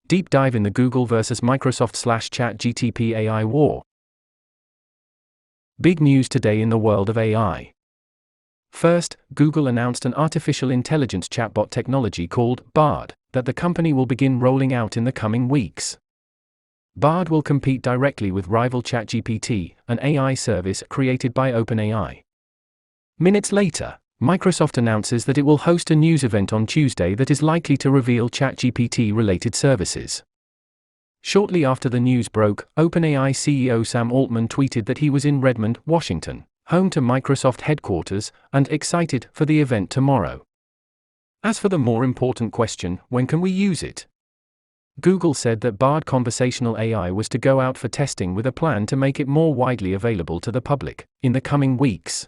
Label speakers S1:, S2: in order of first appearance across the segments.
S1: Deep dive in the Google vs. Microsoft/ChatGPT AI war. Big news today in the world of AI. First, Google announced an artificial intelligence chatbot technology called Bard that the company will begin rolling out in the coming weeks. Bard will compete directly with rival ChatGPT, an AI service created by OpenAI. Minutes later, Microsoft announces that it will host a news event on Tuesday that is likely to reveal ChatGPT-related services. Shortly after the news broke, OpenAI CEO Sam Altman tweeted that he was in Redmond, Washington, home to Microsoft headquarters, and excited for the event tomorrow. As for the more important question, when can we use it? Google said that Bard conversational AI was to go out for testing with a plan to make it more widely available to the public in the coming weeks.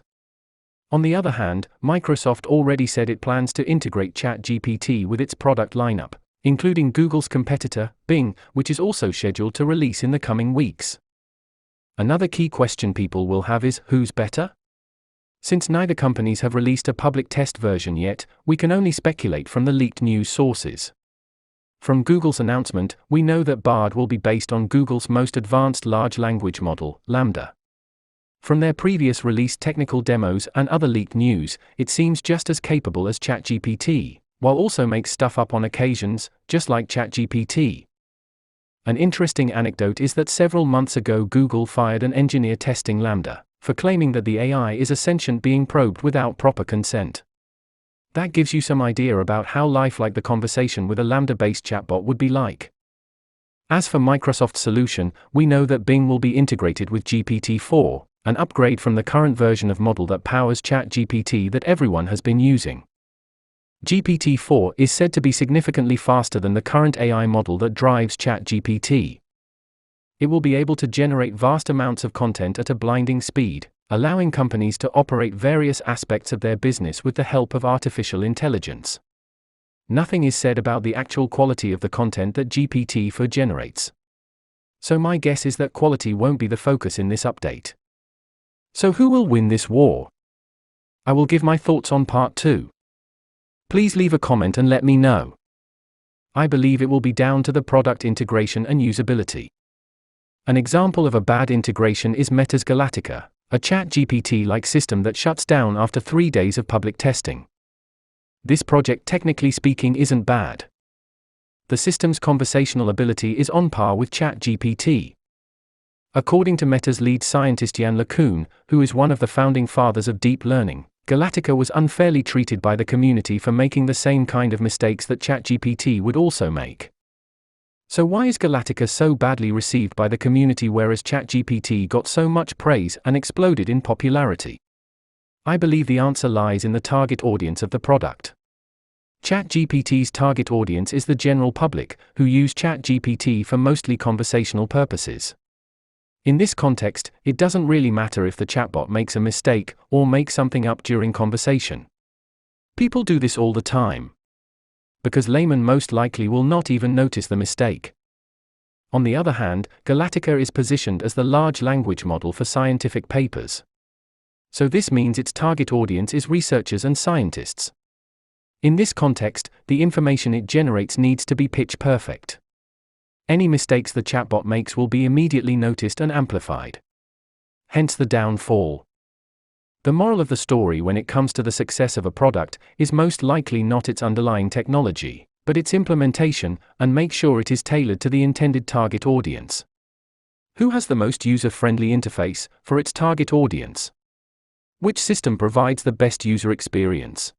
S1: On the other hand, Microsoft already said it plans to integrate ChatGPT with its product lineup, including Google's competitor, Bing, which is also scheduled to release in the coming weeks. Another key question people will have is, who's better? Since neither companies have released a public test version yet, we can only speculate from the leaked news sources. From Google's announcement, we know that Bard will be based on Google's most advanced large language model, LaMDA. From their previous released technical demos and other leaked news, it seems just as capable as ChatGPT, while also makes stuff up on occasions, just like ChatGPT. An interesting anecdote is that several months ago Google fired an engineer testing LaMDA for claiming that the AI is a sentient being probed without proper consent. That gives you some idea about how lifelike the conversation with a LaMDA-based chatbot would be like. As for Microsoft's solution, we know that Bing will be integrated with GPT-4, an upgrade from the current version of model that powers ChatGPT that everyone has been using. GPT-4 is said to be significantly faster than the current AI model that drives ChatGPT. It will be able to generate vast amounts of content at a blinding speed, allowing companies to operate various aspects of their business with the help of artificial intelligence. Nothing is said about the actual quality of the content that GPT-4 generates. So my guess is that quality won't be the focus in this update. So who will win this war? I will give my thoughts on part 2. Please leave a comment and let me know. I believe it will be down to the product integration and usability. An example of a bad integration is Meta's Galactica, a ChatGPT-like system that shuts down after 3 days of public testing. This project, technically speaking, isn't bad. The system's conversational ability is on par with ChatGPT. According to Meta's lead scientist Yann LeCun, who is one of the founding fathers of deep learning, Galactica was unfairly treated by the community for making the same kind of mistakes that ChatGPT would also make. So why is Galactica so badly received by the community whereas ChatGPT got so much praise and exploded in popularity? I believe the answer lies in the target audience of the product. ChatGPT's target audience is the general public, who use ChatGPT for mostly conversational purposes. In this context, it doesn't really matter if the chatbot makes a mistake or makes something up during conversation. People do this all the time. Because laymen most likely will not even notice the mistake. On the other hand, Galactica is positioned as the large language model for scientific papers. So this means its target audience is researchers and scientists. In this context, the information it generates needs to be pitch perfect. Any mistakes the chatbot makes will be immediately noticed and amplified. Hence the downfall. The moral of the story when it comes to the success of a product is most likely not its underlying technology, but its implementation, and make sure it is tailored to the intended target audience. Who has the most user-friendly interface for its target audience? Which system provides the best user experience?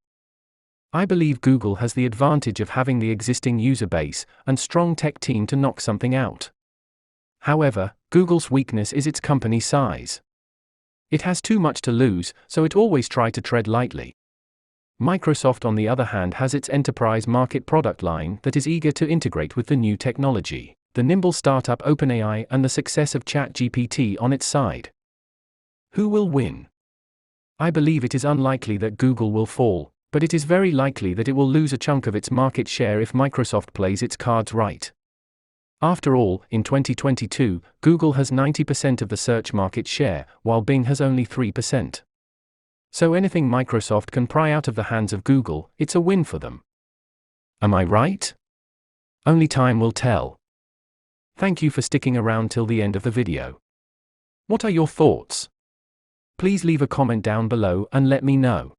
S1: I believe Google has the advantage of having the existing user base and strong tech team to knock something out. However, Google's weakness is its company size. It has too much to lose, so it always tries to tread lightly. Microsoft, on the other hand, has its enterprise market product line that is eager to integrate with the new technology, the nimble startup OpenAI, and the success of ChatGPT on its side. Who will win? I believe it is unlikely that Google will fall, but it is very likely that it will lose a chunk of its market share if Microsoft plays its cards right. After all, in 2022, Google has 90% of the search market share, while Bing has only 3%. So anything Microsoft can pry out of the hands of Google, it's a win for them. Am I right? Only time will tell. Thank you for sticking around till the end of the video. What are your thoughts? Please leave a comment down below and let me know.